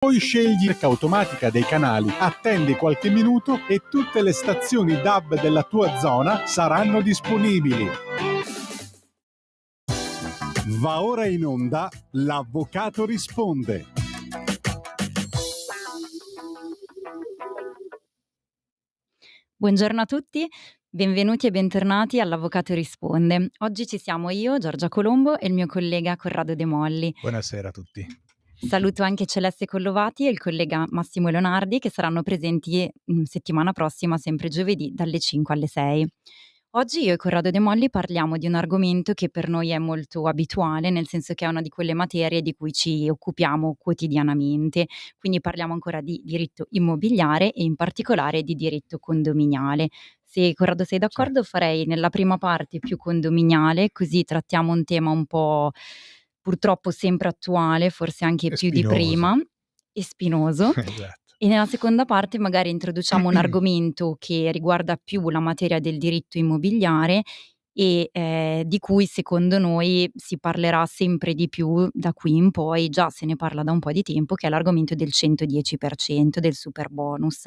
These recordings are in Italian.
Poi scegli la automatica dei canali, attendi qualche minuto e tutte le stazioni DAB della tua zona saranno disponibili. Va ora in onda L'Avvocato risponde. Buongiorno a tutti, benvenuti e bentornati all'Avvocato risponde. Oggi ci siamo io, Giorgia Colombo, e il mio collega Corrado De Molli. Buonasera a tutti. Saluto anche Celeste Collovati e il collega Massimo Leonardi, che saranno presenti settimana prossima, sempre giovedì, dalle 5 alle 6. Oggi io e Corrado De Molli parliamo di un argomento che per noi è molto abituale, nel senso che è una di quelle materie di cui ci occupiamo quotidianamente. Quindi parliamo ancora di diritto immobiliare e in particolare di diritto condominiale. Se Corrado sei d'accordo, farei nella prima parte più condominiale, così trattiamo un tema un po' purtroppo sempre attuale, forse anche più di prima, e spinoso. Esatto. E nella seconda parte magari introduciamo un argomento che riguarda più la materia del diritto immobiliare e di cui secondo noi si parlerà sempre di più da qui in poi, già se ne parla da un po' di tempo, che è l'argomento del 110% del superbonus.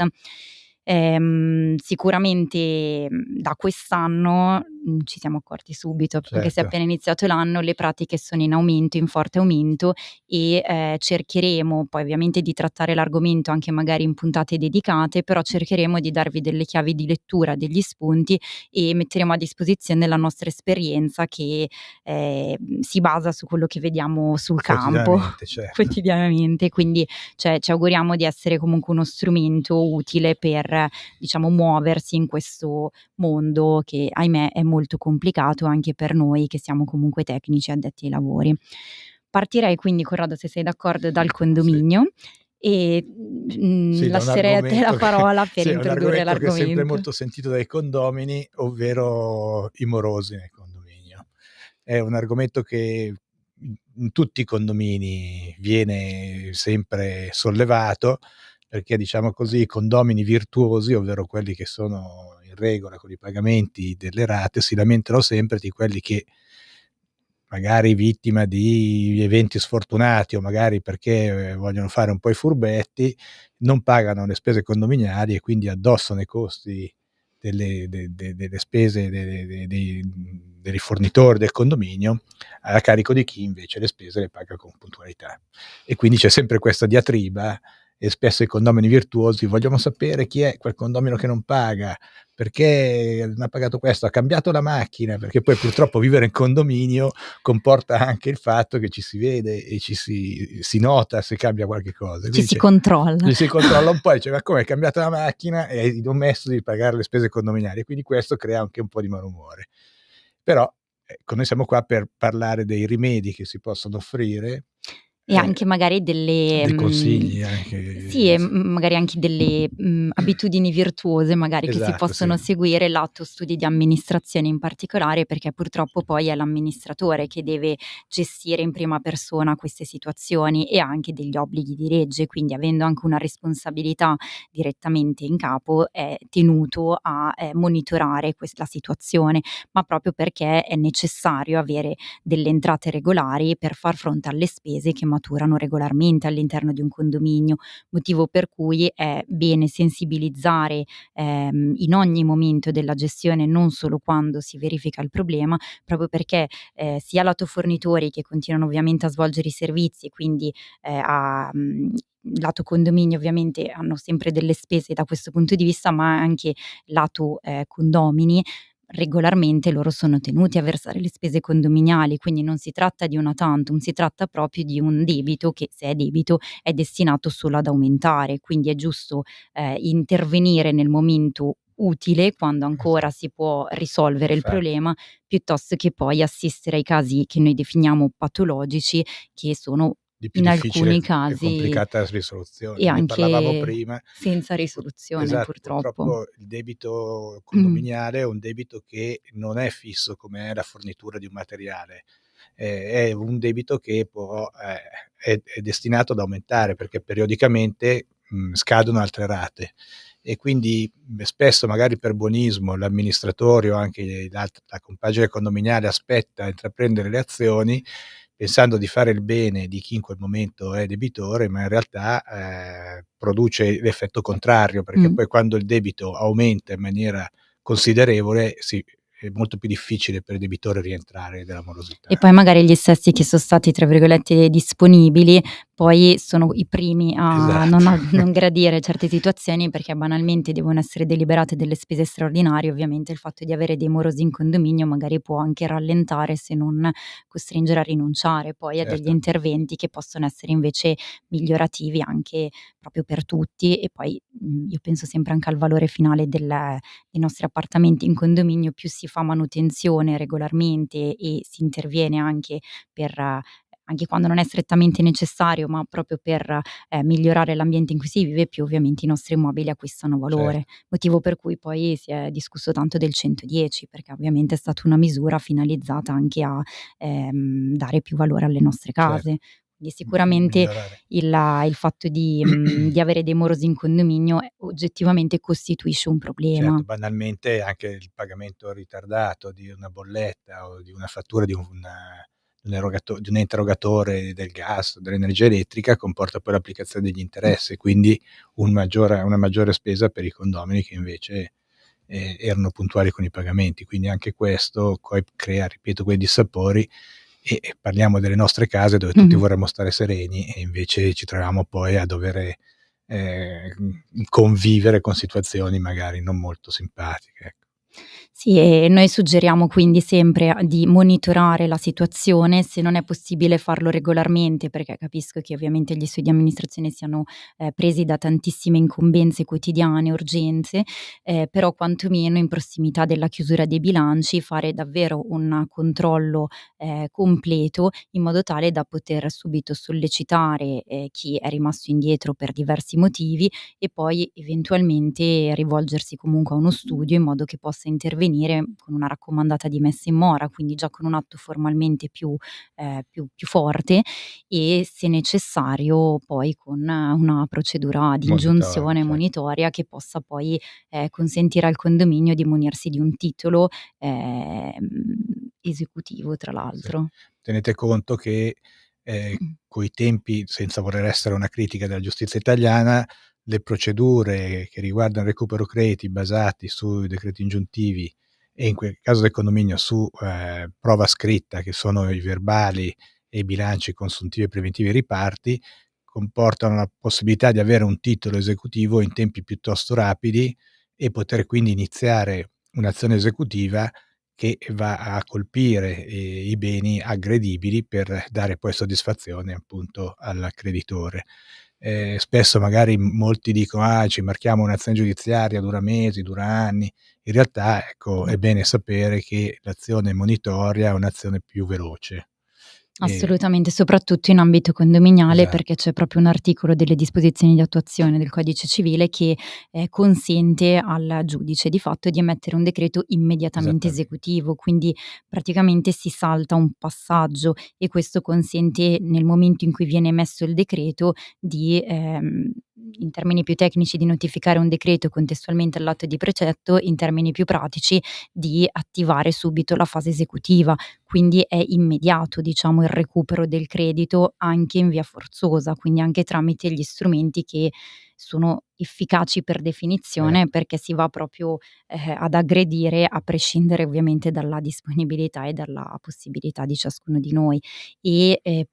Sicuramente da quest'anno ci siamo accorti subito, perché se è appena iniziato l'anno, le pratiche sono in aumento, in forte aumento e cercheremo poi ovviamente di trattare l'argomento anche magari in puntate dedicate, però cercheremo di darvi delle chiavi di lettura, degli spunti e metteremo a disposizione la nostra esperienza che si basa su quello che vediamo sul campo quotidianamente, quindi ci auguriamo di essere comunque uno strumento utile per diciamo muoversi in questo mondo che ahimè è molto complicato anche per noi che siamo comunque tecnici addetti ai lavori. Partirei quindi, Corrado, se sei d'accordo, dal condominio e lascerei a te la parola per introdurre l'argomento. Che è sempre molto sentito dai condomini, ovvero i morosi nel condominio. È un argomento che in tutti i condomini viene sempre sollevato, perché diciamo così i condomini virtuosi, ovvero quelli che sono in regola con i pagamenti delle rate, si lamentano sempre di quelli che magari vittima di eventi sfortunati o magari perché vogliono fare un po' i furbetti, non pagano le spese condominiali e quindi addossano i costi delle spese dei fornitori del condominio a carico di chi invece le spese le paga con puntualità. E quindi c'è sempre questa diatriba e spesso i condomini virtuosi vogliono sapere chi è quel condomino che non paga, perché non ha pagato questo, ha cambiato la macchina, perché poi purtroppo vivere in condominio comporta anche il fatto che ci si vede e ci si nota se cambia qualche cosa. Quindi si controlla. Si controlla un po' e dice ma come hai cambiato la macchina e hai omesso di pagare le spese condominiali, quindi questo crea anche un po' di malumore. Però noi siamo qua per parlare dei rimedi che si possono offrire e anche magari dei consigli anche. Sì, e magari anche delle abitudini virtuose magari che si possono seguire lato studi di amministrazione in particolare, perché purtroppo poi è l'amministratore che deve gestire in prima persona queste situazioni e ha anche degli obblighi di legge, quindi avendo anche una responsabilità direttamente in capo è tenuto a monitorare la situazione, ma proprio perché è necessario avere delle entrate regolari per far fronte alle spese che maturano regolarmente all'interno di un condominio, motivo per cui è bene sensibilizzare in ogni momento della gestione, non solo quando si verifica il problema, proprio perché sia lato fornitori che continuano ovviamente a svolgere i servizi, quindi lato condominio ovviamente hanno sempre delle spese da questo punto di vista, ma anche lato condomini regolarmente loro sono tenuti a versare le spese condominiali, quindi non si tratta di una tantum, si tratta proprio di un debito che, se è debito, è destinato solo ad aumentare, quindi è giusto intervenire nel momento utile, quando ancora si può risolvere il problema, piuttosto che poi assistere ai casi che noi definiamo patologici, che sono in alcuni casi complicata risoluzione. e anche parlavamo prima, senza risoluzione, purtroppo il debito condominiale è un debito che non è fisso come è la fornitura di un materiale, è un debito che è destinato ad aumentare perché periodicamente scadono altre rate e quindi spesso magari per buonismo l'amministratore o anche la compagine condominiale aspetta a intraprendere le azioni pensando di fare il bene di chi in quel momento è debitore, ma in realtà produce l'effetto contrario, perché poi quando il debito aumenta in maniera considerevole è molto più difficile per il debitore rientrare dalla morosità. E poi magari gli stessi che sono stati, tra virgolette, "disponibili", poi sono i primi a Esatto. non gradire certe situazioni, perché banalmente devono essere deliberate delle spese straordinarie. Ovviamente il fatto di avere dei morosi in condominio magari può anche rallentare, se non costringere a rinunciare poi a degli Certo. interventi che possono essere invece migliorativi anche proprio per tutti. E poi, io penso sempre anche al valore finale dei nostri appartamenti in condominio. Più si fa manutenzione regolarmente e si interviene anche per anche quando non è strettamente necessario, ma proprio per migliorare l'ambiente in cui si vive, più ovviamente i nostri immobili acquistano valore. Certo. Motivo per cui poi si è discusso tanto del 110, perché ovviamente è stata una misura finalizzata anche a dare più valore alle nostre Certo. case. Quindi sicuramente Migliorare. il fatto di avere dei morosi in condominio oggettivamente costituisce un problema. Certo, banalmente anche il pagamento ritardato di una bolletta o di una fattura di un erogatore del gas o dell'energia elettrica comporta poi l'applicazione degli interessi, quindi una maggiore spesa per i condomini che invece erano puntuali con i pagamenti. Quindi anche questo poi crea, ripeto, quei dissapori, e parliamo delle nostre case dove tutti vorremmo stare sereni e invece ci troviamo poi a dover convivere con situazioni magari non molto simpatiche, ecco. Sì, e noi suggeriamo quindi sempre di monitorare la situazione, se non è possibile farlo regolarmente, perché capisco che ovviamente gli studi di amministrazione siano presi da tantissime incombenze quotidiane, urgenze, però quantomeno in prossimità della chiusura dei bilanci fare davvero un controllo completo, in modo tale da poter subito sollecitare chi è rimasto indietro per diversi motivi, e poi eventualmente rivolgersi comunque a uno studio in modo che possa intervenire con una raccomandata di messa in mora, quindi già con un atto formalmente più forte, e se necessario poi con una procedura di Monitorio, ingiunzione certo. monitoria che possa poi consentire al condominio di munirsi di un titolo esecutivo, tra Sì. l'altro. Tenete conto che, coi tempi, senza voler essere una critica della giustizia italiana, le procedure che riguardano il recupero crediti basati sui decreti ingiuntivi e in quel caso del condominio su, prova scritta, che sono i verbali e i bilanci consuntivi e preventivi ai riparti, comportano la possibilità di avere un titolo esecutivo in tempi piuttosto rapidi e poter quindi iniziare un'azione esecutiva che va a colpire, i beni aggredibili per dare poi soddisfazione appunto al creditore. Spesso magari molti dicono: "Ah, ci marchiamo un'azione giudiziaria, dura mesi, dura anni." In realtà, ecco, è bene sapere che l'azione monitoria è un'azione più veloce. Assolutamente, soprattutto in ambito condominiale, perché Esatto, c'è proprio un articolo delle disposizioni di attuazione del Codice Civile che consente al giudice di fatto di emettere un decreto immediatamente esattamente. esecutivo, quindi praticamente si salta un passaggio, e questo consente, nel momento in cui viene emesso il decreto, di in termini più tecnici di notificare un decreto contestualmente all'atto di precetto, in termini più pratici di attivare subito la fase esecutiva. Quindi è immediato, diciamo, il recupero del credito anche in via forzosa, quindi anche tramite gli strumenti che sono efficaci per definizione, Certo. perché si va proprio ad aggredire, a prescindere ovviamente dalla disponibilità e dalla possibilità di ciascuno di noi. E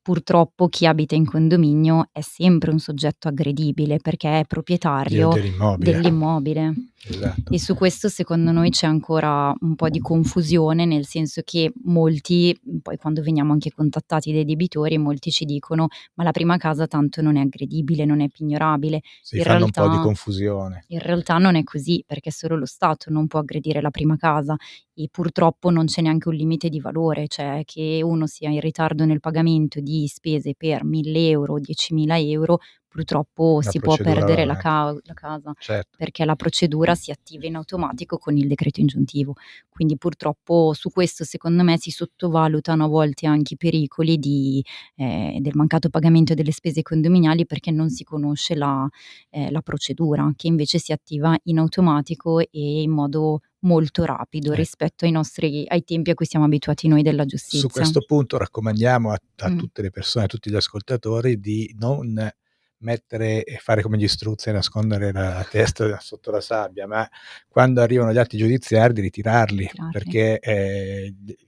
purtroppo chi abita in condominio è sempre un soggetto aggredibile, perché è proprietario Dell'immobile. dell'immobile. Esatto. E su questo secondo noi c'è ancora un po' di confusione, nel senso che molti, poi quando veniamo anche contattati dai debitori, molti ci dicono: "Ma la prima casa tanto non è aggredibile, non è pignorabile". Si In fanno un po' di realtà confusione. in realtà non è così, perché solo lo Stato non può aggredire la prima casa, e purtroppo non c'è neanche un limite di valore, cioè che uno sia in ritardo nel pagamento di spese per 1.000 €, 10.000 €, purtroppo La si può procedura va perdere la avanti. la casa, Certo. perché la procedura si attiva in automatico con il decreto ingiuntivo. Quindi purtroppo su questo secondo me si sottovalutano a volte anche i pericoli del mancato pagamento delle spese condominiali, perché non si conosce la procedura, che invece si attiva in automatico e in modo molto rapido rispetto ai tempi a cui siamo abituati noi della giustizia. Su questo punto raccomandiamo a tutte le persone, a tutti gli ascoltatori di non mettere e fare come gli struzzi e nascondere la testa sotto la sabbia, ma quando arrivano gli atti giudiziari di ritirarli, perché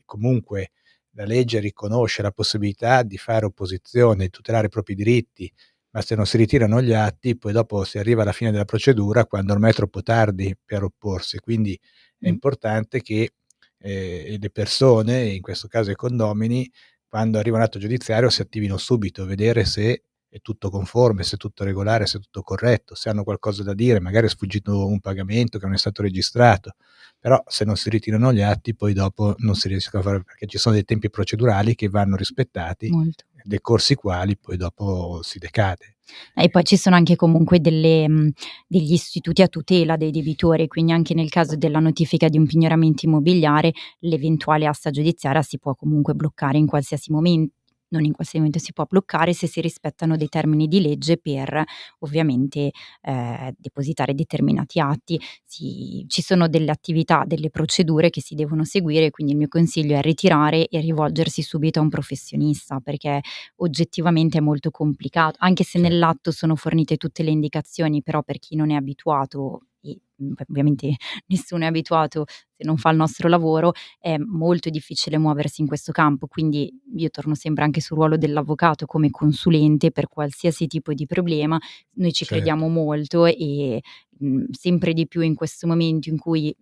comunque la legge riconosce la possibilità di fare opposizione, di tutelare i propri diritti, ma se non si ritirano gli atti, poi dopo si arriva alla fine della procedura quando ormai è troppo tardi per opporsi. Quindi è importante che le persone, in questo caso i condomini, quando arriva un atto giudiziario si attivino subito, vedere se è tutto conforme, se è tutto regolare, se è tutto corretto, se hanno qualcosa da dire, magari è sfuggito un pagamento che non è stato registrato, però se non si ritirano gli atti poi dopo non si riescono a fare, perché ci sono dei tempi procedurali che vanno rispettati, decorsi quali poi dopo si decade. E poi ci sono anche comunque degli istituti a tutela dei debitori, quindi anche nel caso della notifica di un pignoramento immobiliare l'eventuale asta giudiziaria si può comunque bloccare in qualsiasi momento. Non in qualsiasi momento si può bloccare se si rispettano dei termini di legge per ovviamente depositare determinati atti. Ci sono delle attività, delle procedure che si devono seguire, quindi il mio consiglio è ritirare e rivolgersi subito a un professionista, perché oggettivamente è molto complicato, anche se nell'atto sono fornite tutte le indicazioni, però per chi non è abituato e ovviamente nessuno è abituato se non fa il nostro lavoro, è molto difficile muoversi in questo campo, quindi io torno sempre anche sul ruolo dell'avvocato come consulente per qualsiasi tipo di problema. Noi ci crediamo molto e sempre di più in questo momento in cui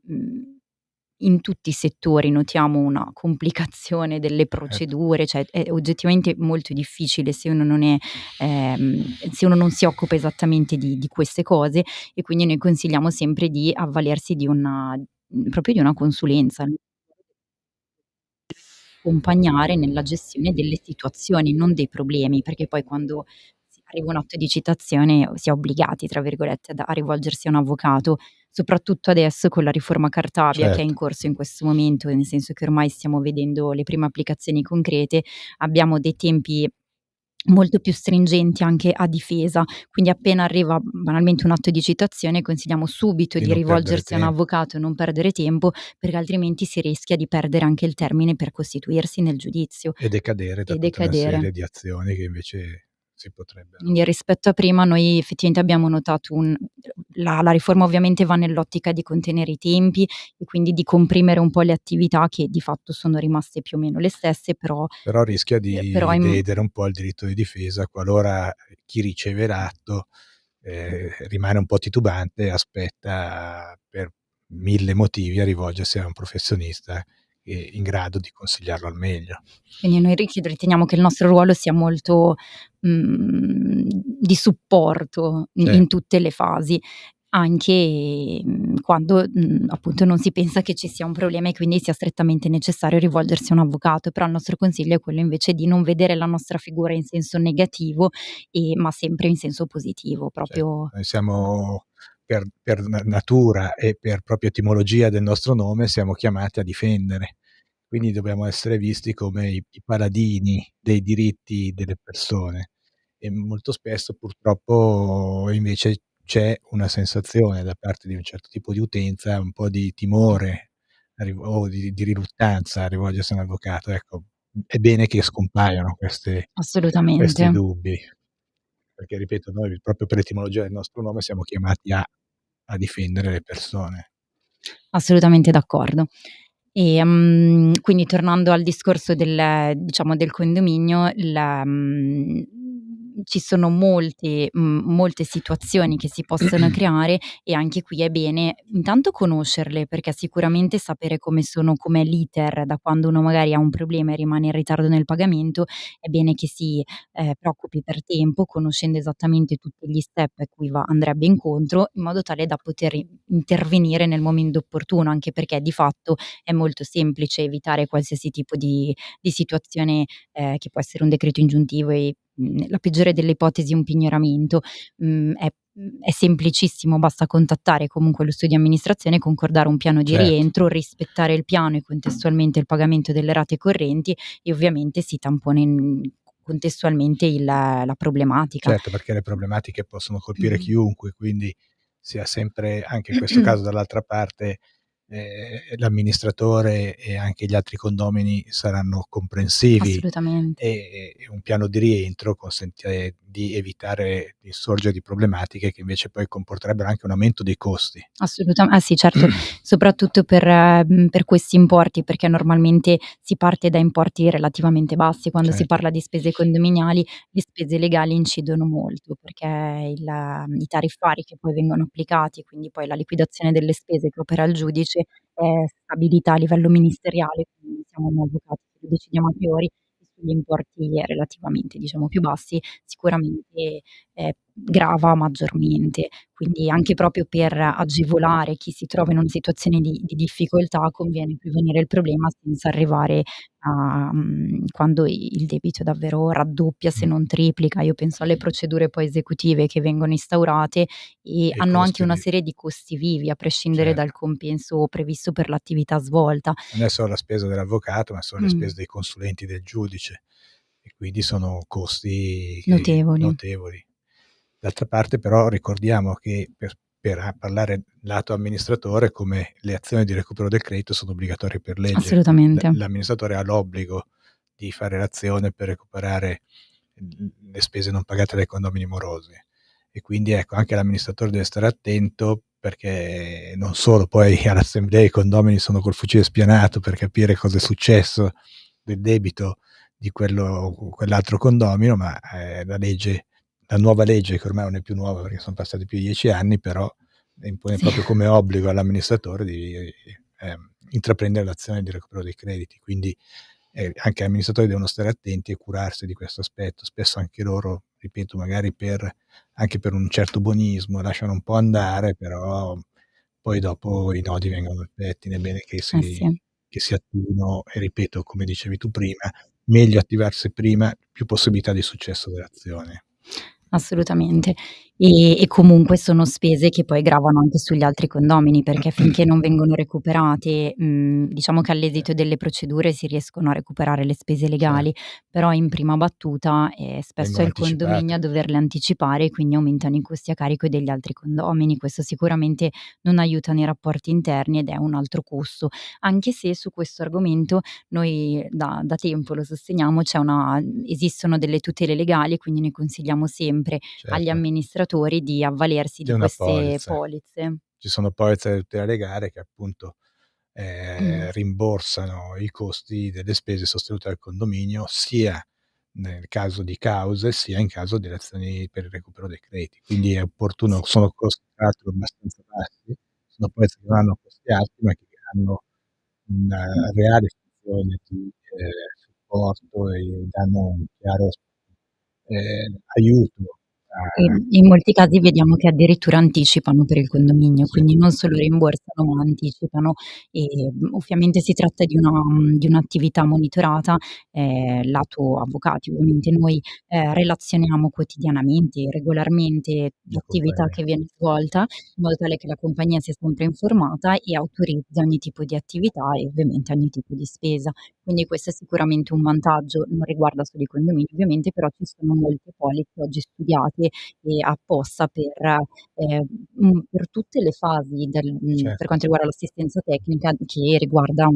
in tutti i settori notiamo una complicazione delle procedure, cioè è oggettivamente molto difficile se uno non è se uno non si occupa esattamente di queste cose, e quindi noi consigliamo sempre di avvalersi di proprio di una consulenza. Accompagnare nella gestione delle situazioni, non dei problemi, perché poi quando arriva un atto di citazione si è obbligati, tra virgolette, a rivolgersi a un avvocato, soprattutto adesso con la riforma Cartabia che è in corso in questo momento, nel senso che ormai stiamo vedendo le prime applicazioni concrete, abbiamo dei tempi molto più stringenti anche a difesa, quindi appena arriva banalmente un atto di citazione consigliamo subito di rivolgersi a un avvocato e non perdere tempo, perché altrimenti si rischia di perdere anche il termine per costituirsi nel giudizio. E decadere da tutta una serie di azioni che invece si potrebbero. Quindi rispetto a prima noi effettivamente abbiamo notato la riforma ovviamente va nell'ottica di contenere i tempi e quindi di comprimere un po' le attività che di fatto sono rimaste più o meno le stesse, però rischia di ledere un po' il diritto di difesa qualora chi riceve l'atto rimane un po' titubante e aspetta per 1000 motivi a rivolgersi a un professionista in grado di consigliarlo al meglio. Quindi noi riteniamo che il nostro ruolo sia molto di supporto in tutte le fasi, anche quando appunto non si pensa che ci sia un problema e quindi sia strettamente necessario rivolgersi a un avvocato, però il nostro consiglio è quello invece di non vedere la nostra figura in senso negativo ma sempre in senso positivo, proprio. Noi siamo per natura e per propria etimologia del nostro nome siamo chiamati a difendere, quindi dobbiamo essere visti come i paladini dei diritti delle persone, e molto spesso purtroppo invece c'è una sensazione da parte di un certo tipo di utenza, un po' di timore o di riluttanza a rivolgersi a un avvocato. Ecco, è bene che scompaiano questi Assolutamente. dubbi, perché ripeto, noi proprio per l'etimologia del nostro nome siamo chiamati a difendere le persone. Assolutamente d'accordo. Quindi tornando al discorso del condominio, ci sono molte situazioni che si possono creare e anche qui è bene intanto conoscerle, perché sicuramente sapere com'è l'iter da quando uno magari ha un problema e rimane in ritardo nel pagamento, è bene che si preoccupi per tempo, conoscendo esattamente tutti gli step a cui andrebbe incontro, in modo tale da poter intervenire nel momento opportuno, anche perché di fatto è molto semplice evitare qualsiasi tipo di situazione che può essere un decreto ingiuntivo e nella peggiore delle ipotesi un pignoramento. È semplicissimo, basta contattare comunque lo studio di amministrazione, concordare un piano di rientro, rispettare il piano e contestualmente il pagamento delle rate correnti e ovviamente si tampona contestualmente la problematica. Certo, perché le problematiche possono colpire chiunque, quindi si ha sempre, anche in questo caso dall'altra parte, l'amministratore e anche gli altri condomini saranno comprensivi Assolutamente. e un piano di rientro consente di evitare l'insorgere di problematiche che invece poi comporterebbero anche un aumento dei costi. Sì, certo, soprattutto per questi importi, perché normalmente si parte da importi relativamente bassi. Quando si Certo, parla di spese condominiali, le spese legali incidono molto, perché i tariffari che poi vengono applicati, quindi poi la liquidazione delle spese che opera il giudice, è stabilita a livello ministeriale, quindi siamo noi avvocati che lo decidiamo a priori, e sugli importi relativamente, diciamo, più bassi sicuramente, grava maggiormente. Quindi anche proprio per agevolare chi si trova in una situazione di difficoltà conviene prevenire il problema senza arrivare quando il debito davvero raddoppia se mh, non triplica. Io penso alle procedure poi esecutive che vengono instaurate e e i hanno anche costi una di serie di costi vivi, a prescindere dal certo. compenso previsto per l'attività svolta. Non è solo la spesa dell'avvocato, ma sono le Mh, spese dei consulenti del giudice e quindi sono costi notevoli. notevoli. D'altra parte però ricordiamo che per parlare lato amministratore, come le azioni di recupero del credito sono obbligatorie per legge. Assolutamente. L'amministratore ha l'obbligo di fare l'azione per recuperare le spese non pagate dai condomini morosi. E quindi ecco, anche l'amministratore deve stare attento perché non solo poi all'assemblea i condomini sono col fucile spianato per capire cosa è successo del debito di quell'altro condomino, ma la nuova legge, che ormai non è più nuova perché son passati più di 10 anni, però impone Sì, proprio come obbligo all'amministratore di intraprendere l'azione di recupero dei crediti. Quindi anche gli amministratori devono stare attenti e curarsi di questo aspetto. Spesso anche loro, ripeto, magari anche per un certo buonismo lasciano un po' andare, però poi dopo i nodi vengono al pettine. È bene eh sì. che si attivino e ripeto, come dicevi tu prima, meglio attivarsi prima, più possibilità di successo dell'azione. Assolutamente. E comunque sono spese che poi gravano anche sugli altri condomini, perché finché non vengono recuperate, diciamo che all'esito delle procedure si riescono a recuperare le spese Cer legali, però in prima battuta, spesso è vengono il condominio anticipate. a doverle anticipare e quindi aumentano i costi a carico degli altri condomini. Questo sicuramente non aiuta nei rapporti interni ed è un altro costo, anche se su questo argomento noi da tempo lo sosteniamo, esistono delle tutele legali, quindi noi consigliamo sempre agli Certo, amministratori di avvalersi c'è di una queste polizza. polizze. Ci sono polizze di tutela legale che appunto, Mh, rimborsano i costi delle spese sostenute dal condominio, sia nel caso di cause, sia in caso di azioni per il recupero dei crediti. Quindi è opportuno, sì. sono costi tra l'altro abbastanza bassi, sono polizze che non hanno costi alti, ma che hanno una reale funzione di, supporto e danno un chiaro, aiuto a In molti casi vediamo che addirittura anticipano per il condominio, sì, quindi non solo rimborsano, ma anticipano e, ovviamente si tratta di un'attività monitorata, lato avvocati. Ovviamente noi, relazioniamo quotidianamente e regolarmente la l'attività compagnia. che viene svolta, in modo tale che la compagnia sia sempre informata e autorizza ogni tipo di attività e ovviamente ogni tipo di spesa. Quindi questo è sicuramente un vantaggio, non riguarda solo i condomini ovviamente, però ci sono molte polizze oggi studiate apposta per tutte le fasi per Certo, quanto riguarda l'assistenza tecnica che riguarda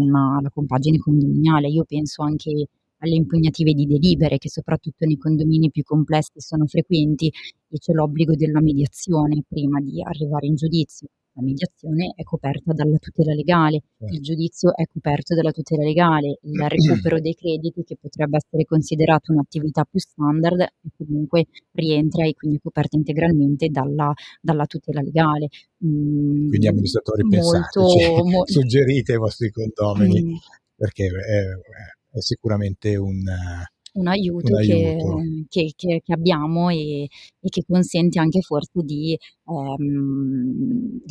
la compagine condominiale. Io penso anche alle impugnative di delibere che soprattutto nei condomini più complessi sono frequenti e c'è l'obbligo della mediazione prima di arrivare in giudizio. La mediazione è coperta dalla tutela legale, il certo. giudizio è coperto dalla tutela legale, il recupero dei crediti che potrebbe essere considerato un'attività più standard e comunque rientra e quindi è coperta integralmente dalla tutela legale. Quindi Mhmm, amministratori molto pensateci, mo suggerite ai vostri condomini mh. perché è sicuramente Un un aiuto aiuto. che abbiamo e che consente anche forse di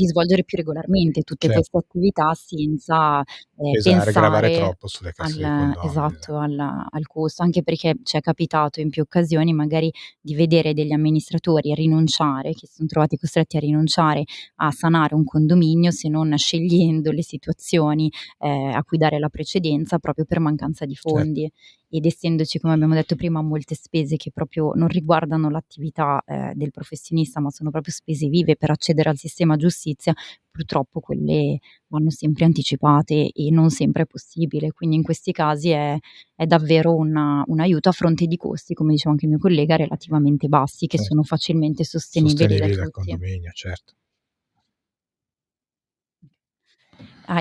svolgere più regolarmente tutte Certo, queste attività senza, gravare pensare troppo sulle casse dei condomini. esatto, al costo. Anche perché ci è capitato in più occasioni magari di vedere degli amministratori rinunciare, che si son trovati costretti a rinunciare a sanare un condominio se non scegliendo le situazioni, a cui dare la precedenza proprio per mancanza di Certo, fondi. Ed essendoci, come abbiamo detto prima, molte spese che proprio non riguardano l'attività, del professionista, ma sono proprio spese vive per accedere al sistema giustizia, purtroppo quelle vanno sempre anticipate e non sempre è possibile. Quindi in questi casi è davvero un aiuto a fronte di costi, come diceva anche il mio collega, relativamente bassi, che Certo. sono facilmente sostenibili da Sostenibili dal tutti. condominio, certo.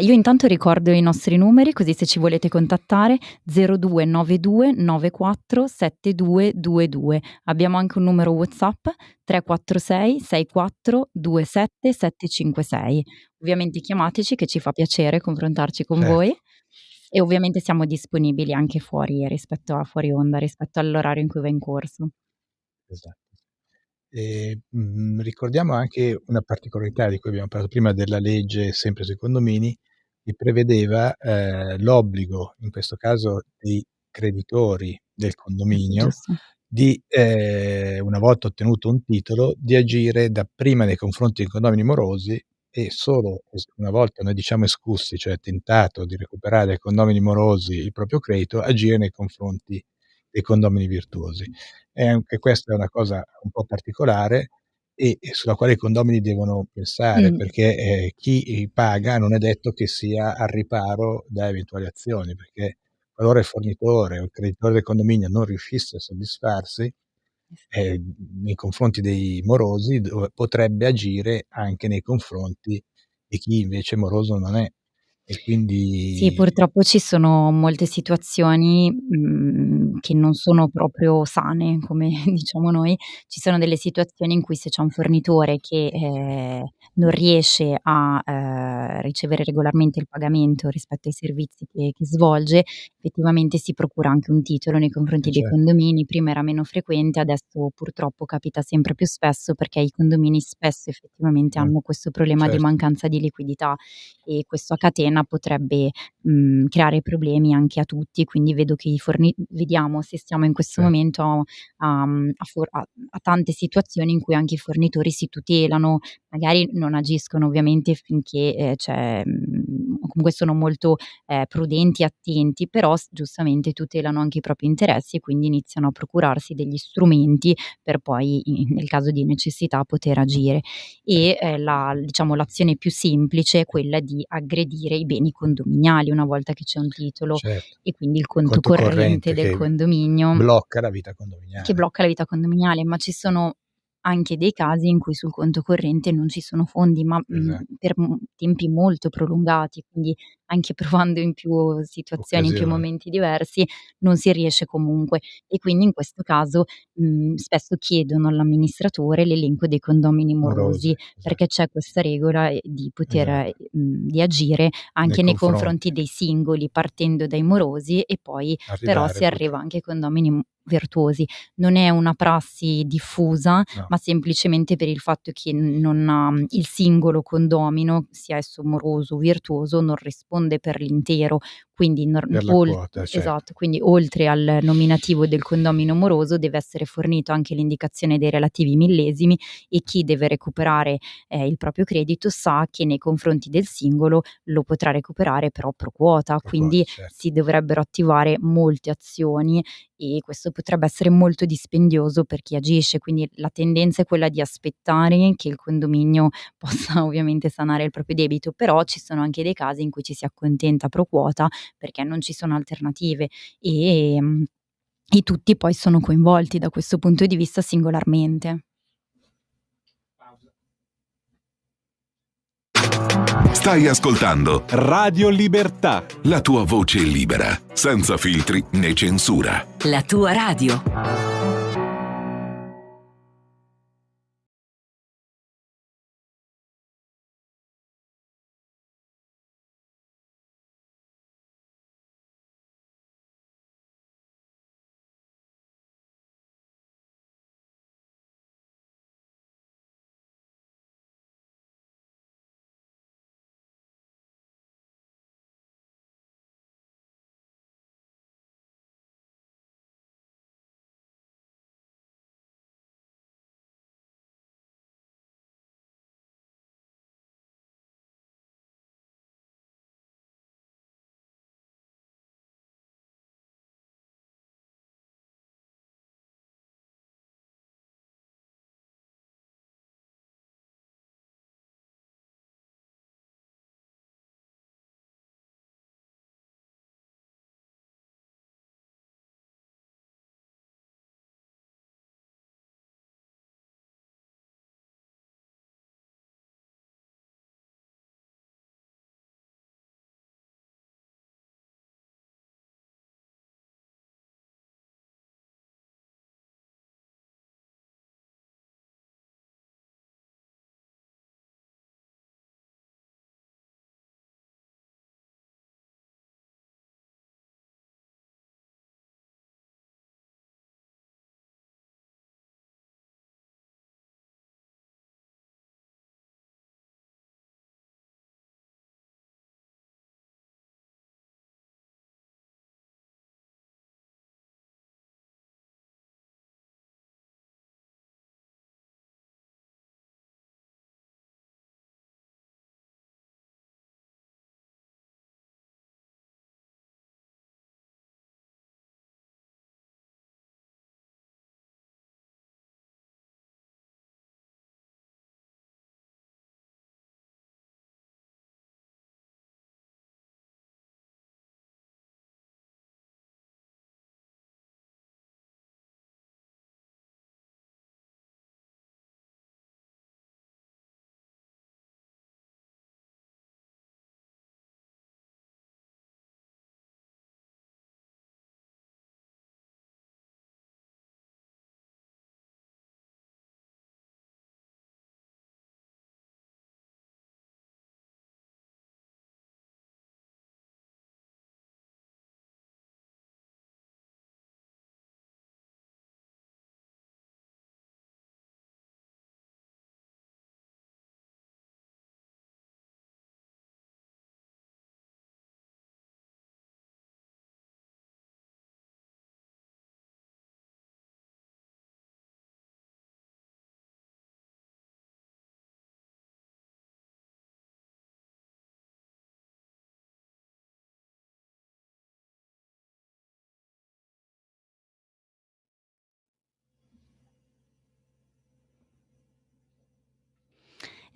Io intanto ricordo i nostri numeri, così se ci volete contattare: 0292 94 7222. Abbiamo anche un numero WhatsApp: 346 64 27 756. Ovviamente chiamateci, che ci fa piacere confrontarci con Certo, voi, e ovviamente siamo disponibili anche fuori onda, rispetto all'orario in cui va in corso. esatto. Ricordiamo anche una particolarità di cui abbiamo parlato prima della legge, sempre sui condomini, che prevedeva, l'obbligo, in questo caso dei creditori del condominio, Giusto. di, una volta ottenuto un titolo, di agire dapprima nei confronti dei condomini morosi e solo una volta noi diciamo escussi, cioè tentato di recuperare dai condomini morosi il proprio credito, agire nei confronti dei condomini virtuosi. E anche questa è una cosa un po' particolare e sulla quale i condomini devono pensare, Mh. perché, chi paga non è detto che sia al riparo da eventuali azioni, perché qualora il fornitore o il creditore del condominio non riuscisse a soddisfarsi, nei confronti dei morosi potrebbe agire anche nei confronti di chi invece moroso non è. E Sì, quindi purtroppo ci sono molte situazioni, che non sono proprio sane, come diciamo noi. Ci sono delle situazioni in cui se c'è un fornitore che, non riesce a, ricevere regolarmente il pagamento rispetto ai servizi che svolge, effettivamente si procura anche un titolo nei confronti dei certo, condomini. Prima era meno frequente, adesso purtroppo capita sempre più spesso, perché i condomini spesso effettivamente hanno questo problema di certo, mancanza di liquidità, e questo a catena potrebbe creare problemi anche a tutti. Quindi vedo che vediamo, assistiamo in questo certo, momento a tante situazioni in cui anche i fornitori si tutelano, magari non agiscono ovviamente finché, o comunque sono molto, prudenti e attenti, però giustamente tutelano anche i propri interessi, e quindi iniziano a procurarsi degli strumenti per poi nel caso di necessità poter agire. E, diciamo l'azione più semplice è quella di aggredire i beni condominiali una volta che c'è un titolo, certo. e quindi il Il conto conto corrente corrente del che condominio, blocca la vita che condominiale. blocca la vita condominiale. Ma ci sono anche dei casi in cui sul conto corrente non ci sono fondi, ma, Esa per, tempi molto prolungati, quindi anche provando in più situazioni, in più occasioni. momenti diversi, non si riesce comunque. E quindi in questo caso, spesso chiedono all'amministratore l'elenco dei condomini Morose, morosi, perché c'è questa regola, di poter, esatto. di agire Nei anche nei confronti confronti, dei singoli, partendo dai morosi, e poi però arrivare si poi arriva anche ai condomini virtuosi. Non è una prassi diffusa, no, ma semplicemente per il fatto che non ha il singolo condomino, sia esso moroso o virtuoso, non risponde per l'intero, quindi per la quota, certo, esatto, quindi oltre al nominativo del condomino moroso deve essere fornito anche l'indicazione dei relativi millesimi, e chi deve recuperare, il proprio credito sa che nei confronti del singolo lo potrà recuperare però pro quota, pro quota, quindi certo. si dovrebbero attivare molte azioni, e questo potrebbe essere molto dispendioso per chi agisce. Quindi la tendenza è quella di aspettare che il condominio possa ovviamente sanare il proprio debito, però ci sono anche dei casi in cui ci si accontenta pro quota perché non ci sono alternative, e tutti poi sono coinvolti da questo punto di vista singolarmente. Stai ascoltando Radio Libertà. la tua voce libera, senza filtri né censura. La tua radio.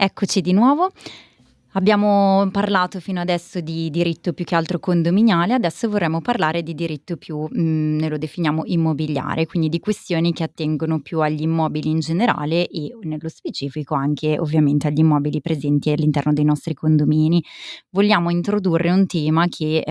Eccoci di nuovo. Abbiamo parlato fino adesso di diritto più che altro condominiale, adesso vorremmo parlare di diritto più, noi lo definiamo immobiliare, quindi di questioni che attengono più agli immobili in generale e nello specifico anche ovviamente agli immobili presenti all'interno dei nostri condomini. Vogliamo introdurre un tema che,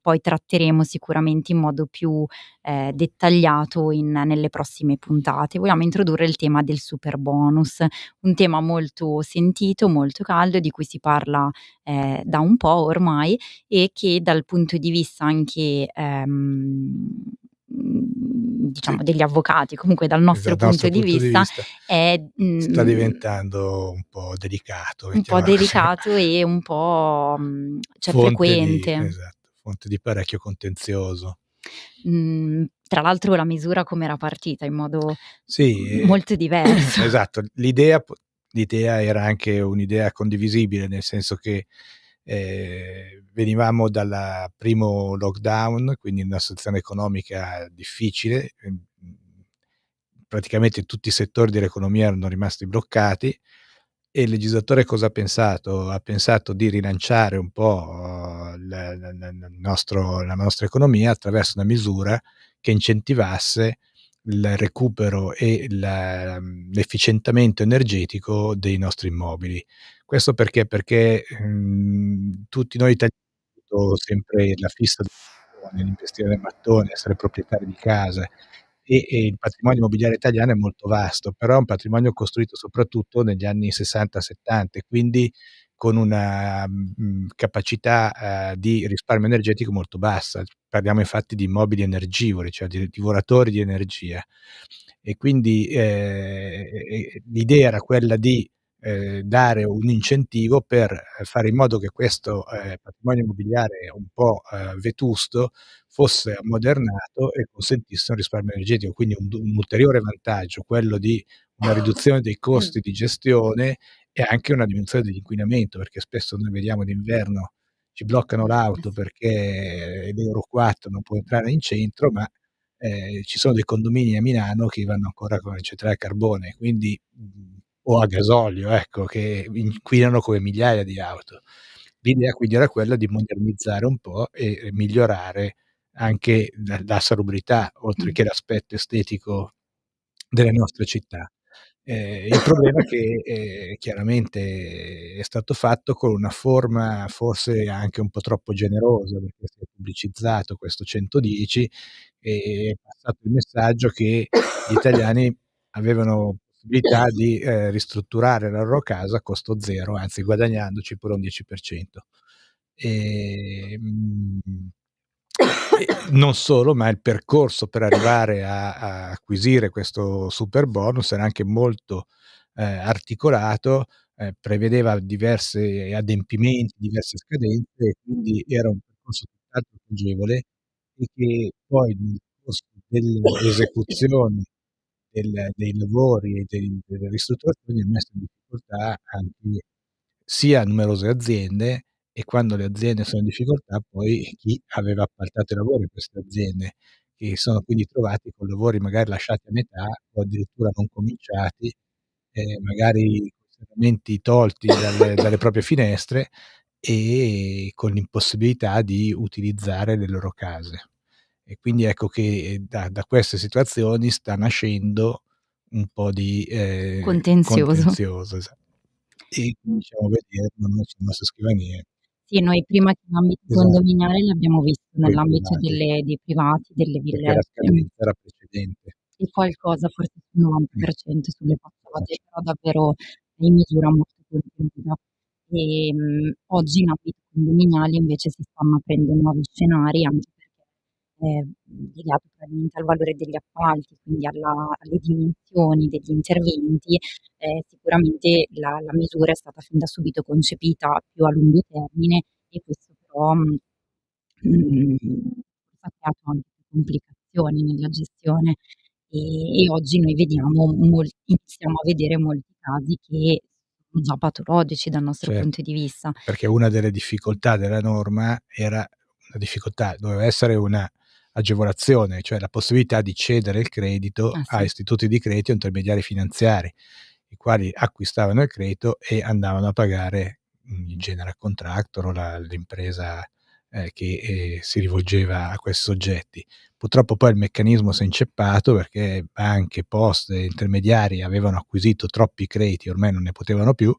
poi tratteremo sicuramente in modo più, dettagliato nelle prossime puntate. Vogliamo introdurre il tema del superbonus, un tema molto sentito, molto caldo, di cui si parla, da un po' ormai e che dal punto di vista anche, Sì, diciamo degli avvocati, comunque dal nostro dal nostro punto di punto di vista vista è, sta diventando un po' delicato, un po' mettiamola così. delicato e un po', cioè frequente. Fonte di parecchio contenzioso. Tra l'altro la misura come era partita in modo Sì, molto diverso. esatto. L'idea era anche un'idea condivisibile, nel senso che, venivamo dal primo lockdown, quindi in una situazione economica difficile, praticamente tutti i settori dell'economia erano rimasti bloccati e il legislatore cosa ha pensato? Ha pensato di rilanciare un po' la nostra economia attraverso una misura che incentivasse il recupero e l'efficientamento energetico dei nostri immobili. Questo perché? Perché, tutti noi italiani abbiamo avuto sempre la fissa del mattone, l'investire nel mattone, essere proprietari di casa e il patrimonio immobiliare italiano è molto vasto, però è un patrimonio costruito soprattutto negli anni '60, '70 e quindi con una, capacità, di risparmio energetico molto bassa. Parliamo infatti di immobili energivori, cioè di divoratori di energia. E quindi, l'idea era quella di, dare un incentivo per fare in modo che questo, patrimonio immobiliare un po', vetusto fosse ammodernato e consentisse un risparmio energetico. Quindi un ulteriore vantaggio, quello di una riduzione dei costi di gestione e anche una diminuzione dell'inquinamento, perché spesso noi vediamo d'inverno ci bloccano l'auto perché l'Euro 4 non può entrare in centro, ma, ci sono dei condomini a Milano che vanno ancora con le centrali a carbone, quindi o a gasolio, ecco, che inquinano come migliaia di auto. L'idea quindi era quella di modernizzare un po' e migliorare anche la salubrità, oltre che l'aspetto estetico delle nostre città. Il problema è che, chiaramente è stato fatto con una forma forse anche un po' troppo generosa, perché si è pubblicizzato questo 110 e è passato il messaggio che gli italiani avevano possibilità di, ristrutturare la loro casa a costo zero, anzi guadagnandoci pure un 10%. Ehm, non solo, ma il percorso per arrivare a acquisire questo superbonus era anche molto, articolato, prevedeva diverse adempimenti, diverse scadenze e quindi era un percorso tutt'altro che agevole e che poi nel corso dell'esecuzione dei lavori e delle ristrutturazioni ha messo in difficoltà anche sia numerose aziende e quando le aziende sono in difficoltà poi chi aveva appaltato i lavori a queste aziende, che si sono quindi trovati con lavori magari lasciati a metà o addirittura non cominciati, magari con serramenti tolti dalle proprie finestre e con l'impossibilità di utilizzare le loro case. E quindi ecco che da queste situazioni sta nascendo un po' di, Contenzioso. contenzioso, e cominciamo a vederlo noi sulle nostre scrivanie Sì, noi prima che in ambito esatto, condominiale l'abbiamo visto coi nell'ambito privati, dei privati, delle perché la villette scadenza era precedente. e qualcosa forse sul 90% sulle facciate, Esatto. però davvero in misura molto contenuta. Oggi in ambito condominiale invece si stanno aprendo nuovi scenari anche perché, legato probabilmente al valore degli appalti, quindi alle dimensioni degli interventi, sicuramente la misura è stata fin da subito concepita più a lungo termine e questo però, ha creato anche più complicazioni nella gestione e oggi noi vediamo iniziamo a vedere molti casi che sono già patologici dal nostro Certo, punto di vista. perché una delle difficoltà della norma era una difficoltà, doveva essere una agevolazione, cioè la possibilità di cedere il credito Ah a sì. istituti di credito e intermediari finanziari. i quali acquistavano il credito e andavano a pagare il general contractor o l'impresa che si rivolgeva a questi soggetti. Purtroppo poi il meccanismo si è inceppato perché banche, poste, intermediari avevano acquisito troppi crediti, ormai non ne potevano più,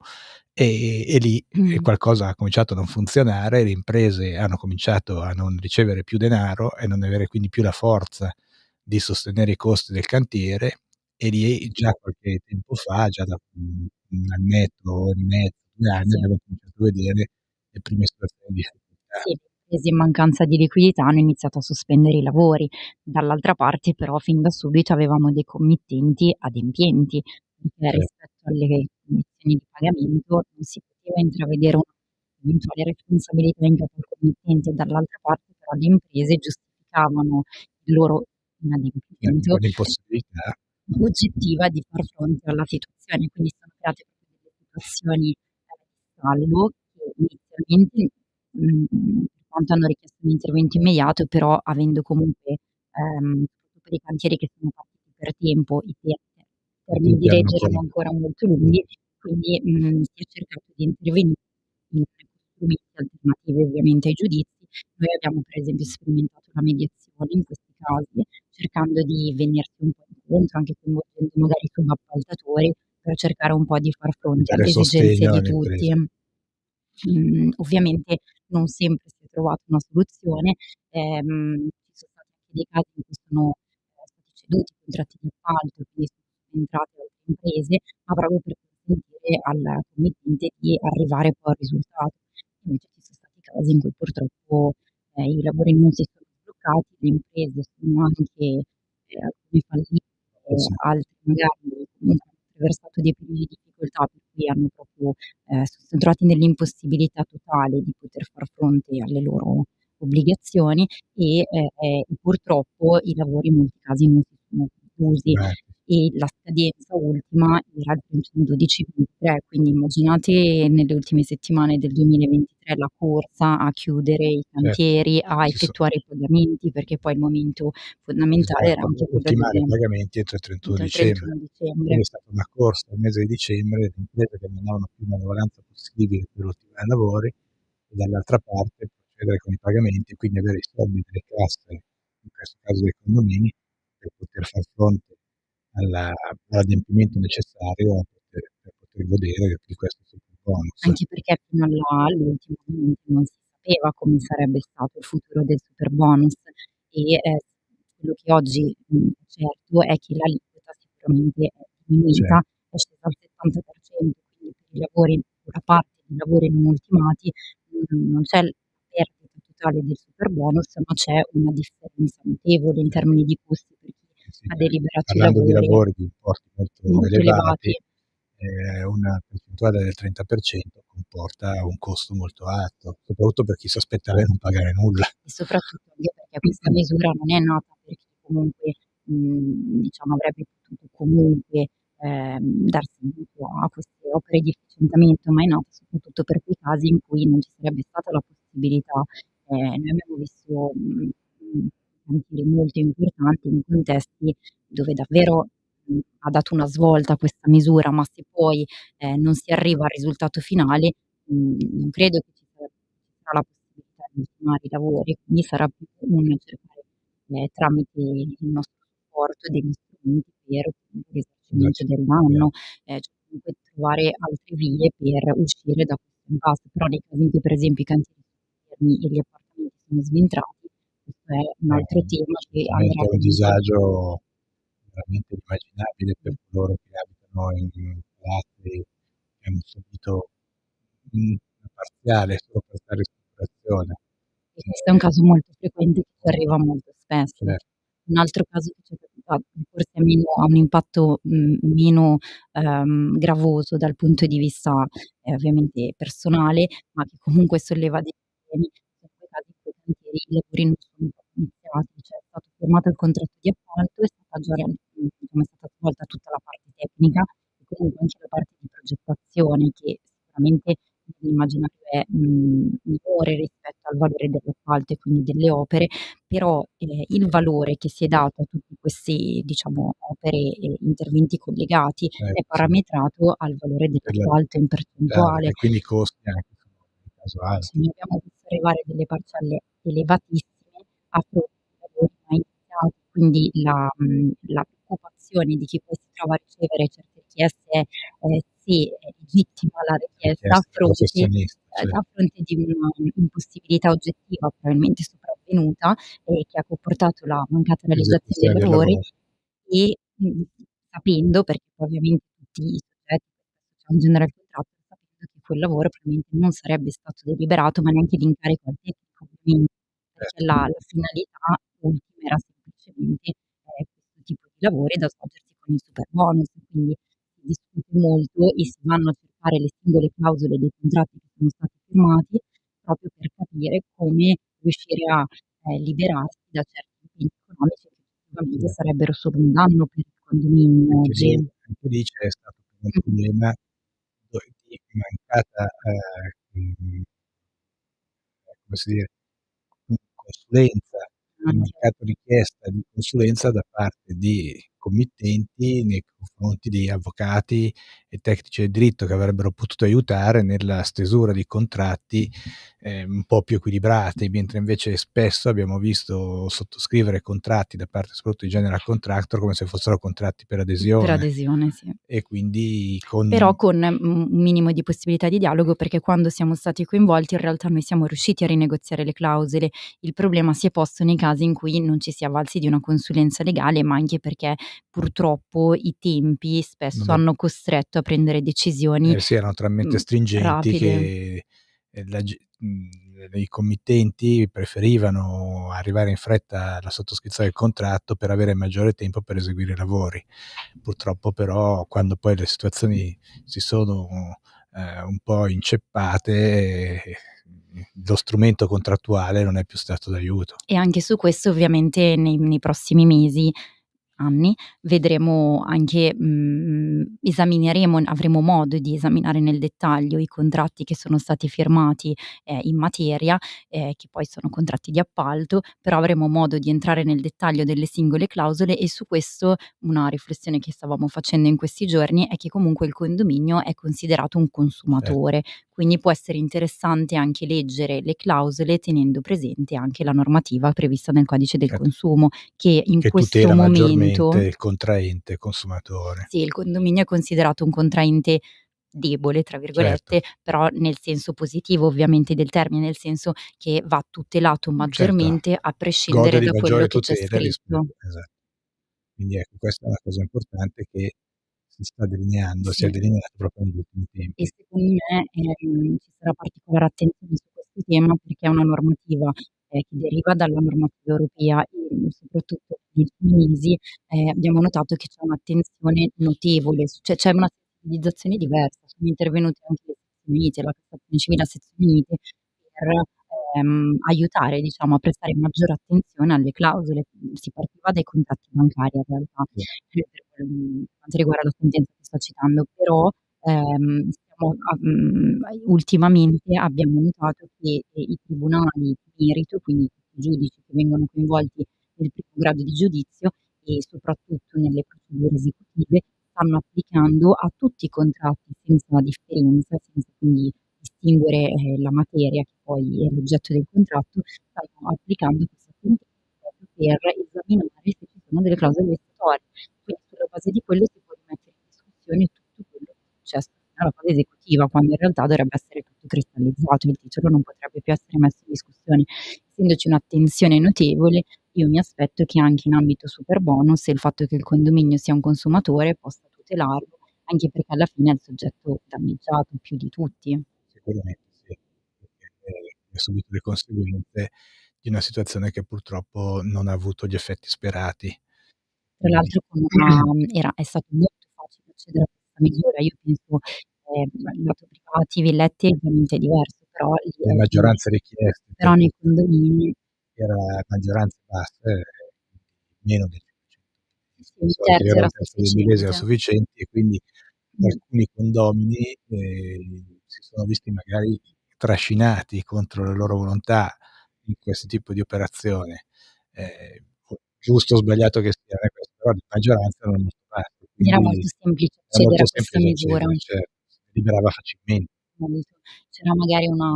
e lì qualcosa ha cominciato a non funzionare, le imprese hanno cominciato a non ricevere più denaro e non avere quindi più la forza di sostenere i costi del cantiere, e lì già qualche tempo fa, già da un annetto e mezzo, 2 anni, Sì. abbiamo cominciato a vedere le prime situazioni di difficoltà. Sì, le imprese in mancanza di liquidità hanno iniziato a sospendere i lavori. Dall'altra parte però fin da subito avevamo dei committenti adempienti, perché Cer rispetto alle condizioni di pagamento non si poteva intravedere un'eventuale responsabilità in capo al committente, dall'altra parte però le imprese giustificavano il loro inadempimento l'impossibilità. oggettiva di far fronte alla situazione. Quindi sono create proprio delle situazioni di stallo che inizialmente, per quanto hanno richiesto un intervento immediato, però avendo comunque, soprattutto per i cantieri che sono partiti per tempo, i I termini tempi di erano legge ancora erano ancora molto lunghi, quindi, si è cercato di intervenire con strumenti alternativi ovviamente ai giudizi. Noi abbiamo per esempio sperimentato la mediazione in questi casi, cercando di venirsi un po' incontro, anche coinvolgendo magari subappaltatori, per cercare un po' di far di fronte dare alle esigenze sostegno di alle tutti. imprese. Ovviamente non sempre si è trovata una soluzione, ci sono stati anche dei casi in cui sono, stati ceduti contratti di appalto, quindi sono subentrate altre imprese, ma proprio per consentire al committente di arrivare poi al risultato. Invece ci sono stati casi in cui purtroppo, i lavori non si sono sbloccati, le imprese sono anche, alcune fallite, Sì, altre magari comunque hanno attraversato dei periodi di difficoltà per cui hanno proprio si son trovati nell'impossibilità totale di poter far fronte alle loro obbligazioni e purtroppo i lavori in molti casi non si sono conclusi e la scadenza ultima era il 31/12/23, quindi immaginate nelle ultime settimane del 2023 la corsa a chiudere i certo. cantieri, a Ci so effettuare i pagamenti, perché poi il momento fondamentale era Esatto, anche quello ultimare i pagamenti entro il 31 entro il dicembre. 31 dicembre. Quindi è stata una corsa al mese di dicembre, le imprese che non avevano più manovalanza possibile per ultimare i lavori, e dall'altra parte procedere con i pagamenti e quindi avere i soldi nelle casse, in questo caso dei condomini, per poter far fronte all'adempimento necessario per poter godere di questo superbonus. Anche perché fino all'ultimo ovviamente non si sapeva come sarebbe stato il futuro del superbonus e, quello che oggi, è certo è che l'aliquota sicuramente è Cer diminuita, è scesa al 70%, quindi per i lavori per la parte di lavori non ultimati, non c'è l perdita totale del superbonus, ma c'è una differenza notevole in Cer termini di costi per chi sì, ha deliberato i parlando di lavori lavori di importi molto molto elevati, elevati. una percentuale del 30% comporta un costo molto alto, soprattutto per chi s'aspettava di non pagare nulla. E soprattutto anche perché questa misura non è nata per chi comunque, diciamo avrebbe potuto comunque, darsi vinto a queste opere di efficientamento, ma è nata soprattutto per quei casi in cui non ci sarebbe stata la possibilità. Noi abbiamo visto, cantieri molto importanti in contesti dove davvero, ha dato una svolta a questa misura, ma se poi, non si arriva al risultato finale, non credo che ci sarà la possibilità di ultimare i lavori, quindi sarà più un cercare, tramite il nostro supporto degli strumenti per ottenere il risarcimento del danno, cioè comunque trovare altre vie per uscire da questo impasse. Però nei casi in cui per esempio i cantieri sono fermi e gli appartamenti sono sventrati, questo è un altro tema che andrà Veramente un comunque disagio veramente immaginabile per coloro che abitano in palazzi che hanno subito una parziale solo per ristrutturazione. e questo è un caso molto frequente che ci arriva molto spesso. Certo, Un altro caso che ci è capitato, che forse è meno ha un impatto, meno, gravoso dal punto di vista, ovviamente personale, ma che comunque solleva dei problemi, sono quei casi in cui i cantieri, i lavori non sono proprio iniziati, cioè è stato firmato il contratto di appalto, è stata già diciamo è stata svolta tutta la parte tecnica e comunque anche la parte di progettazione che sicuramente l'immaginario è, minore rispetto al valore dell'appalto e quindi delle opere, però, il valore che si è dato a tutti questi, diciamo, opere e interventi collegati è Sì, parametrato al valore dell'appalto in percentuale. e quindi i costi anche sono in caso Sì, alti. noi abbiamo visto arrivare delle parcelle elevatissime a fronte di lavori mai iniziati, quindi la preoccupazione di chi poi si trova a ricevere certe richieste è, se è legittima la richiesta Richieste del professionista, a fronte di una impossibilità oggettiva probabilmente sopravvenuta, che ha comportato la mancata realizzazione dei esecuzione del lavori lavoro. e, sapendo, perché poi ovviamente tutti i soggetti che facciamo generare il contratto, sapendo che quel lavoro probabilmente non sarebbe stato deliberato, ma neanche di incarico al tecnico ovviamente, perché Certo, la finalità ultima era semplicemente, questo tipo di lavori da svolgersi con il superbonus. Quindi si discute molto e si vanno a cercare le singole clausole dei contratti che sono stati firmati, proprio per capire come riuscire a, liberarsi da certi impegni economici che effettivamente certo. sarebbero solo un danno per il condominio oggi. Anche lì c'è stato un Mh-mh. problema di mancata, come si dire, consulenza, di Anche. mancata richiesta di consulenza da parte di committenti nei confronti di avvocati e tecnici del diritto che avrebbero potuto aiutare nella stesura di contratti, un po' più equilibrati, mentre invece spesso abbiamo visto sottoscrivere contratti da parte soprattutto di general contractor come se fossero contratti per Per adesione adesione, sì. e quindi Però con, un minimo di possibilità di dialogo, perché quando siamo stati coinvolti in realtà noi siamo riusciti a rinegoziare le clausole. Il problema si è posto nei casi in cui non ci si è avvalsi di una consulenza legale, ma anche perché purtroppo i tempi non spesso è hanno costretto a prendere decisioni, sì, erano talmente stringenti rapide. che, i committenti preferivano arrivare in fretta alla sottoscrizione del contratto per avere maggiore tempo per eseguire i lavori. Purtroppo però quando poi le situazioni si sono, un po' inceppate, lo strumento contrattuale non è più stato d'aiuto. E anche su questo ovviamente nei prossimi mesi, anni, vedremo anche esamineremo avremo modo di esaminare nel dettaglio i contratti che sono stati firmati, in materia, che poi sono contratti di appalto, però avremo modo di entrare nel dettaglio delle singole clausole e su questo una riflessione che stavamo facendo in questi giorni è che comunque il condominio è considerato un Certo, consumatore, quindi può essere interessante anche leggere le clausole tenendo presente anche la normativa prevista nel codice del certo, consumo, che in che questo tutela maggiormente momento il contraente consumatore. sì, il condominio è considerato un contraente "debole" tra Certo, virgolette, però nel senso positivo ovviamente del termine, nel senso che va tutelato certo. maggiormente a Gode prescindere di da quello maggiore che c'è tutela scritto. quindi ecco, questa è una cosa importante che si è Sì. delineato proprio negli ultimi E tempi. secondo me, ci sarà particolare attenzione su questo tema perché è una normativa, che deriva dalla normativa europea e, soprattutto negli ultimi mesi, abbiamo notato che c'è un'attenzione notevole, cioè c'è una sensibilizzazione diversa. Sono intervenute anche le sezioni unite, la Cassazione civile a sezioni unite per, aiutare diciamo a prestare maggiore attenzione alle clausole. Si partiva dai contratti bancari in realtà, Sì, per quanto riguarda la sentenza che sto citando, però ultimamente abbiamo notato che, i tribunali di merito, quindi tutti i giudici che vengono coinvolti nel primo grado di giudizio e soprattutto nelle procedure esecutive, stanno applicando a tutti i contratti senza differenza, senza quindi distinguere, la materia che poi è l'oggetto del contratto, stanno applicando questa sentenza proprio per esaminare se ci sono delle clausole vessatorie. Quindi sulla base di quello si può rimettere in discussione tutto quello che è successo fino alla fase esecutiva, quando in realtà dovrebbe essere tutto cristallizzato, il titolo non potrebbe più essere messo in discussione. Essendoci un'attenzione notevole, io mi aspetto che anche in ambito superbonus il fatto che il condominio sia un consumatore possa tutelarlo, anche perché alla fine è il soggetto danneggiato più di tutti. sicuramente sì, perché, ha subito le conseguenze di una situazione che purtroppo non ha avuto gli effetti sperati. Tra Quindi l'altro con una è stato molto facile accedere a questa misura. Io penso, lato privati, villette ovviamente è diverso, però lì le maggioranze richieste però nei condomini era maggioranza bassa, meno del 500 sì, un terzo inferiore a era 1/3 dei millesimi era sufficiente. sufficienti e quindi Mh. alcuni condomini, si sono visti magari trascinati contro la loro volontà in questo tipo di operazione. Giusto o sbagliato che sia, non è questo, però la maggioranza non lo fa, Era quindi molto semplice è accedere molto a questa semplice misura. accedere, certo, si liberava facilmente. Molto. C'era magari una,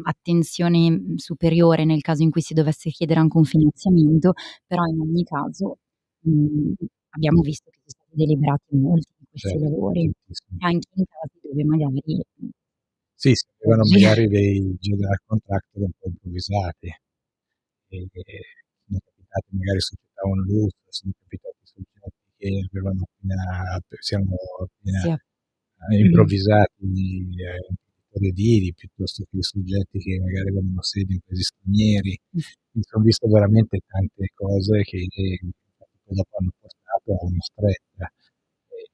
attenzione, superiore nel caso in cui si dovesse chiedere anche un finanziamento, però in ogni caso, mhmm, abbiamo visto che sono stati deliberati molti di questi Certo, lavori, tantissimi. anche in casi dove magari, Sì, si avevano oggi magari dei general contractor un po' improvvisati. Sono capitati magari società onlus, sono capitati soggetti che avevano appena si erano appena si è mh-mh, improvvisati imprenditori edili, piuttosto che soggetti che magari avevano sede in paesi stranieri. Mi son visto veramente tante cose che poi dopo hanno portato a una stretta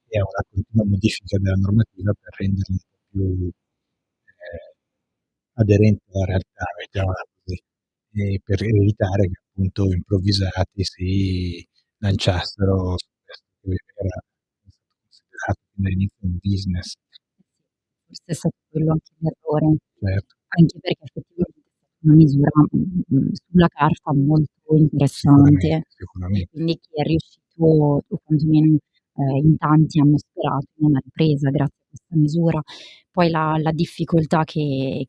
e a una continua modifica della normativa per renderla un po' più aderente alla realtà, mettiamola così, per evitare che appunto improvvisati si lanciassero su questo che era stato considerato fin dall'inizio un business. forse è stato quello anche l'errore, Certo, anche perché effettivamente è stata una misura, sulla carta molto interessante, e sicuramente, quindi chi è riuscito, o quantomeno, in tanti hanno sperato in una ripresa grazie a questa misura. Poi la difficoltà che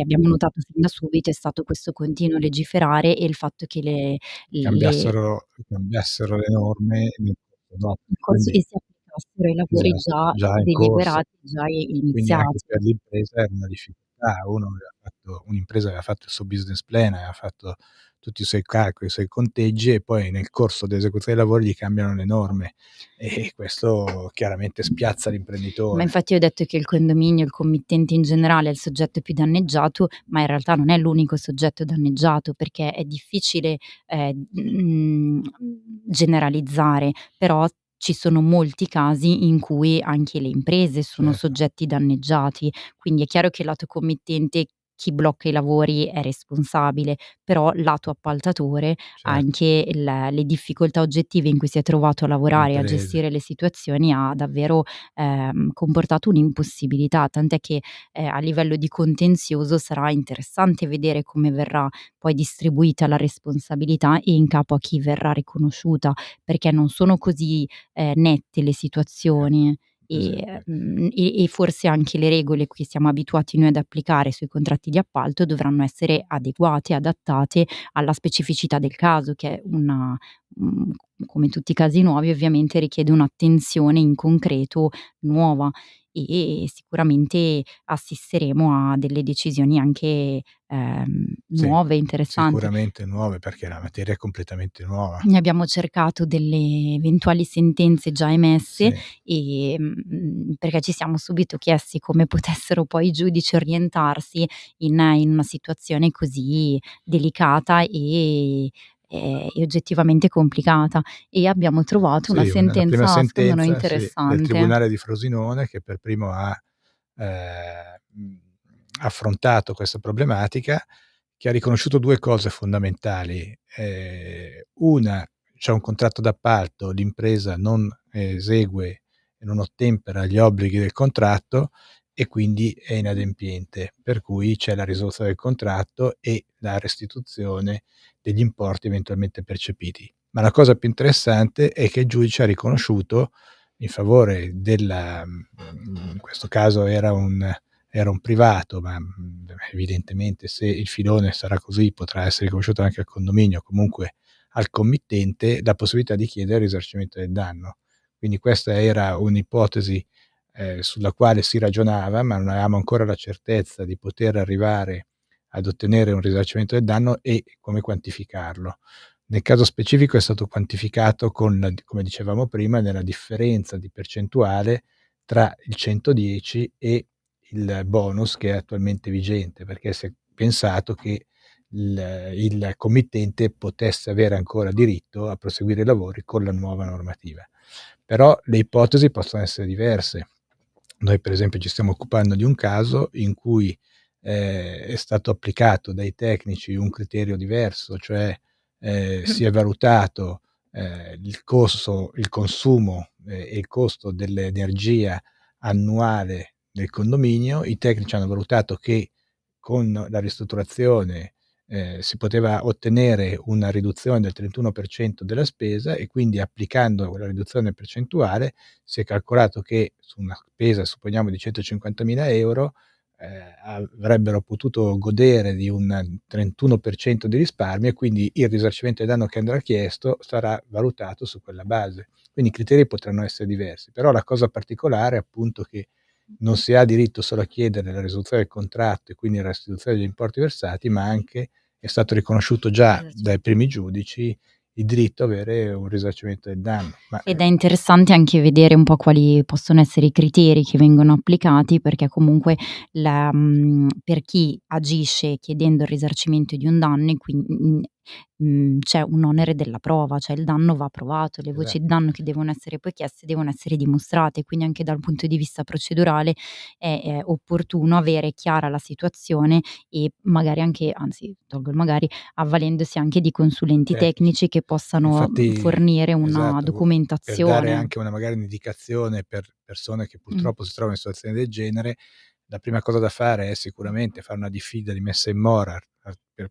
abbiamo notato fin da subito è stato questo continuo legiferare e il fatto che le cambiassero le norme nel corso d'opera, in corso quindi e si applicassero ai lavori esatto, già già in corso. deliberati, già Quindi anche iniziati. per l'impresa era una difficoltà. Un'impresa aveva fatto il suo business plan, aveva fatto tutti i suoi calcoli, i suoi conteggi e poi nel corso dell'esecuzione dei lavori gli cambiano le norme e questo chiaramente spiazza Ma l'imprenditore. infatti io ho detto che il condominio, il committente in generale è il soggetto più danneggiato, ma in realtà non è l'unico soggetto danneggiato, perché è difficile, generalizzare, però ci sono molti casi in cui anche le imprese sono Certo, soggetti danneggiati. Quindi è chiaro che lato committente chi blocca i lavori è responsabile, però lato appaltatore certo, anche le difficoltà oggettive in cui si è trovato a lavorare e a comprese. gestire le situazioni ha davvero comportato un'impossibilità, tant'è che, a livello di contenzioso sarà interessante vedere come verrà poi distribuita la responsabilità e in capo a chi verrà riconosciuta, perché non sono così, nette le Certo. situazioni Per esempio e forse anche le regole che siamo abituati noi ad applicare sui contratti di appalto dovranno essere adeguate, adattate alla specificità del caso, che è mhmm, come tutti i casi nuovi ovviamente richiede un'attenzione in concreto nuova e sicuramente assisteremo a delle decisioni anche, sì, nuove, interessanti. sicuramente nuove perché la materia è completamente nuova. Ne abbiamo cercato delle eventuali sentenze già Sì. emesse, perché ci siamo subito chiesti come potessero poi i giudici orientarsi in una situazione così delicata e oggettivamente complicata, e abbiamo trovato una Sì, la prima sentenza secondo noi sentenza, sì, del interessante. tribunale di Frosinone che per primo ha, mhmm, affrontato questa problematica, che ha riconosciuto 2 cose fondamentali. Una, c'è un contratto d'appalto, l'impresa non esegue e non ottempera agli obblighi del contratto e quindi è inadempiente, per cui c'è la risoluzione del contratto e la restituzione degli importi eventualmente percepiti. Ma la cosa più interessante è che il giudice ha riconosciuto in favore in questo caso era un privato, ma, evidentemente se il filone sarà così potrà essere riconosciuto anche al condominio, comunque al committente, la possibilità di chiedere il risarcimento del danno. Quindi questa era un'ipotesi, sulla quale si ragionava, ma non avevamo ancora la certezza di poter arrivare ad ottenere un risarcimento del danno e come quantificarlo. Nel caso specifico è stato quantificato come dicevamo prima, nella differenza di percentuale tra il 110 e il bonus che è attualmente vigente, perché si è pensato che il committente potesse avere ancora diritto a proseguire i lavori con la nuova normativa. Però le ipotesi possono essere diverse. Noi per esempio ci stiamo occupando di un caso in cui, è stato applicato dai tecnici un criterio diverso, cioè, si è valutato, il consumo, e il costo dell'energia annuale del condominio. I tecnici hanno valutato che con la ristrutturazione si poteva ottenere una riduzione del 31% della spesa, e quindi applicando quella riduzione percentuale si è calcolato che su una spesa, supponiamo, di 150.000 euro, avrebbero potuto godere di un 31% di risparmio, e quindi il risarcimento del danno che andrà chiesto sarà valutato su quella base. Quindi i criteri potranno essere diversi, però la cosa particolare è appunto che non si ha diritto solo a chiedere la risoluzione del contratto e quindi la restituzione degli importi versati, ma anche è stato riconosciuto già dai primi giudici il diritto a avere un risarcimento del danno. Ed è interessante anche vedere un po' quali possono essere i criteri che vengono applicati, perché comunque per chi agisce chiedendo il risarcimento di un danno, e quindi c'è un onere della prova, cioè il danno va provato, le voci di danno che devono essere poi chieste devono essere dimostrate, quindi anche dal punto di vista procedurale è opportuno avere chiara la situazione, e magari anche, anzi tolgo il magari, avvalendosi anche di consulenti tecnici che possano fornire una documentazione. Per dare anche magari un'indicazione per persone che purtroppo si trovano in situazioni del genere, la prima cosa da fare è sicuramente fare una diffida di messa in mora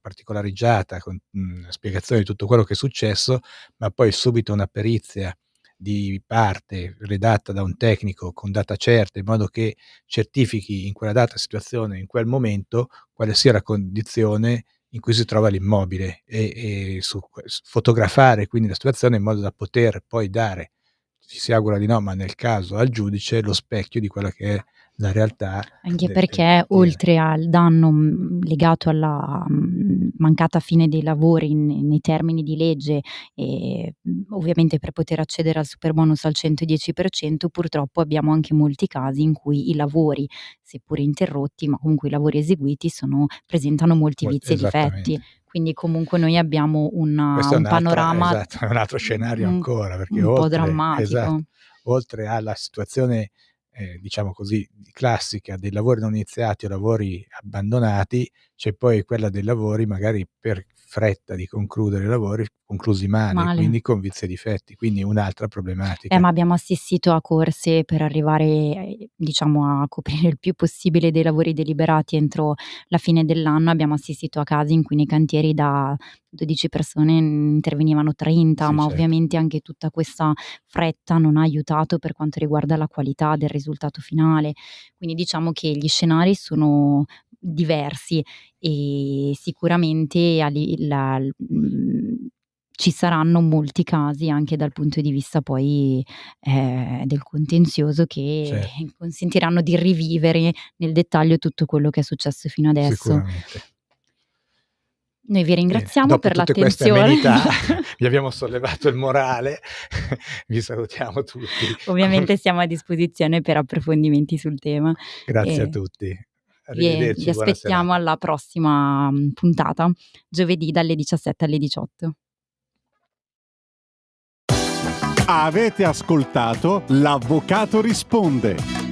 particolareggiata con spiegazione di tutto quello che è successo, ma poi subito una perizia di parte redatta da un tecnico con data certa, in modo che certifichi in quella data situazione, in quel momento, quale sia la condizione in cui si trova l'immobile, e fotografare quindi la situazione in modo da poter poi dare, ci si augura di no, ma nel caso al giudice, lo specchio di quella che è la realtà. Anche perché oltre al danno legato alla mancata fine dei lavori nei termini di legge, e ovviamente per poter accedere al superbonus al 110%, purtroppo abbiamo anche molti casi in cui i lavori, seppur interrotti, ma comunque i lavori eseguiti presentano molti vizi e difetti. Quindi comunque noi abbiamo un panorama, è un altro scenario ancora, perché un po' drammatico. Oltre alla situazione diciamo così classica dei lavori non iniziati o lavori abbandonati, c'è poi quella dei lavori magari per fretta di concludere i lavori conclusi male. Quindi con vizi e difetti, quindi un'altra problematica. Ma abbiamo assistito a corse per arrivare diciamo a coprire il più possibile dei lavori deliberati entro la fine dell'anno. Abbiamo assistito a casi in cui nei cantieri da 12 persone intervenivano 30, ma ovviamente anche tutta questa fretta non ha aiutato per quanto riguarda la qualità del risultato finale. Quindi diciamo che gli scenari sono diversi, e sicuramente ci saranno molti casi anche dal punto di vista poi del contenzioso, che consentiranno di rivivere nel dettaglio tutto quello che è successo fino adesso. Sicuramente. Noi vi ringraziamo per l'attenzione. Dopo tutte queste amenità vi abbiamo sollevato il morale, vi salutiamo tutti. Ovviamente siamo a disposizione per approfondimenti sul tema. Grazie a tutti. Arrivederci. Vi aspettiamo alla prossima puntata, giovedì dalle 17 alle 18. Avete ascoltato L'Avvocato risponde.